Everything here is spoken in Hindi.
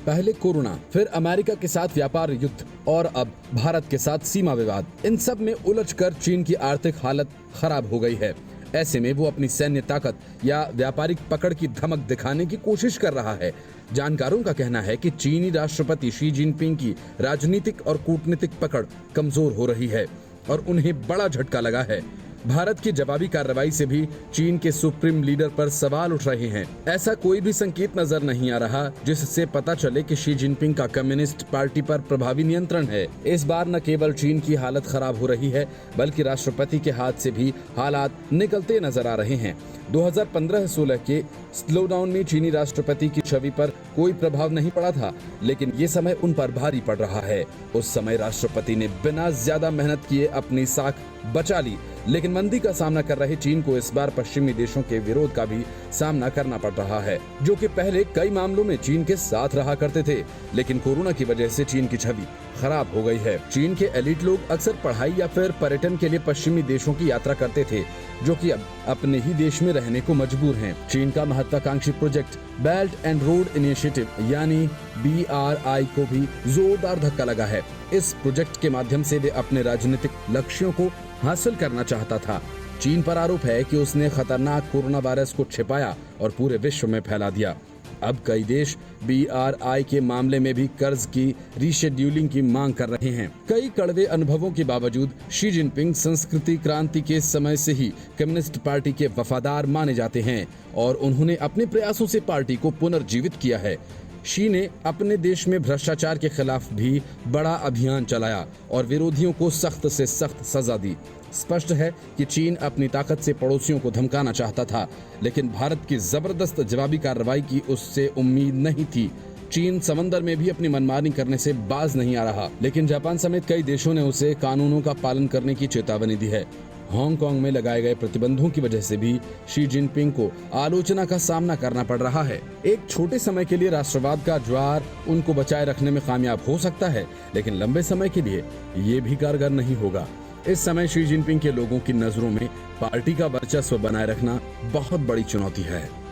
पहले कोरोना, फिर अमेरिका के साथ व्यापार युद्ध और अब भारत के साथ सीमा विवाद। इन सब में उलझकर चीन की आर्थिक हालत खराब हो गई है। ऐसे में वो अपनी सैन्य ताकत या व्यापारिक पकड़ की धमक दिखाने की कोशिश कर रहा है। जानकारों का कहना है कि चीनी राष्ट्रपति शी जिनपिंग की राजनीतिक और कूटनीतिक पकड़ कमजोर हो रही है और उन्हें बड़ा झटका लगा है। भारत की जवाबी कार्रवाई से भी चीन के सुप्रीम लीडर पर सवाल उठ रहे हैं। ऐसा कोई भी संकेत नजर नहीं आ रहा जिससे पता चले कि शी जिनपिंग का कम्युनिस्ट पार्टी पर प्रभावी नियंत्रण है। इस बार न केवल चीन की हालत खराब हो रही है, बल्कि राष्ट्रपति के हाथ से भी हालात निकलते नजर आ रहे हैं। 2015-16 के स्लोडाउन में चीनी राष्ट्रपति की छवि पर कोई प्रभाव नहीं पड़ा था, लेकिन ये समय उन पर भारी पड़ रहा है। उस समय राष्ट्रपति ने बिना ज्यादा मेहनत किए अपनी साख बचा ली, लेकिन मंदी का सामना कर रहे चीन को इस बार पश्चिमी देशों के विरोध का भी सामना करना पड़ रहा है, जो कि पहले कई मामलों में चीन के साथ रहा करते थे, लेकिन कोरोना की वजह से चीन की छवि खराब हो गई है। चीन के एलिट लोग अक्सर पढ़ाई या फिर पर्यटन के लिए पश्चिमी देशों की यात्रा करते थे, जो कि अब अपने ही देश में रहने को मजबूर हैं। चीन का महत्वाकांक्षी project belt and road initiative यानी BRI को भी जोरदार धक्का लगा है। इस प्रोजेक्ट के माध्यम से वे अपने राजनीतिक लक्ष्यों को हासिल करना चाहता था। चीन पर आरोप है कि उसने खतरनाक कोरोना वायरस को छिपाया और पूरे विश्व में फैला दिया। अब कई देश BRI के मामले में भी कर्ज की रीशेड्यूलिंग की मांग कर रहे हैं। कई कड़वे अनुभवों के बावजूद शी जिनपिंग संस्कृति क्रांति के समय से ही कम्युनिस्ट पार्टी के वफादार माने जाते हैं और उन्होंने अपने प्रयासों से पार्टी को पुनर्जीवित किया है। शी ने अपने देश में भ्रष्टाचार के खिलाफ भी बड़ा अभियान चलाया और विरोधियों को सख्त से सख्त सजा दी। स्पष्ट है कि चीन अपनी ताकत से पड़ोसियों को धमकाना चाहता था, लेकिन भारत की जबरदस्त जवाबी कार्रवाई की उससे उम्मीद नहीं थी। चीन समंदर में भी अपनी मनमानी करने से बाज नहीं आ रहा, लेकिन जापान समेत कई देशों ने उसे कानूनों का पालन करने की चेतावनी दी है। हांगकांग में लगाए गए प्रतिबंधों की वजह से भी शी जिनपिंग को आलोचना का सामना करना पड़ रहा है। एक छोटे समय के लिए राष्ट्रवाद का ज्वार उनको बचाए रखने में कामयाब हो सकता है, लेकिन लंबे समय के लिए ये भी कारगर नहीं होगा। इस समय शी जिनपिंग के लोगों की नजरों में पार्टी का वर्चस्व बनाए रखना बहुत बड़ी चुनौती है।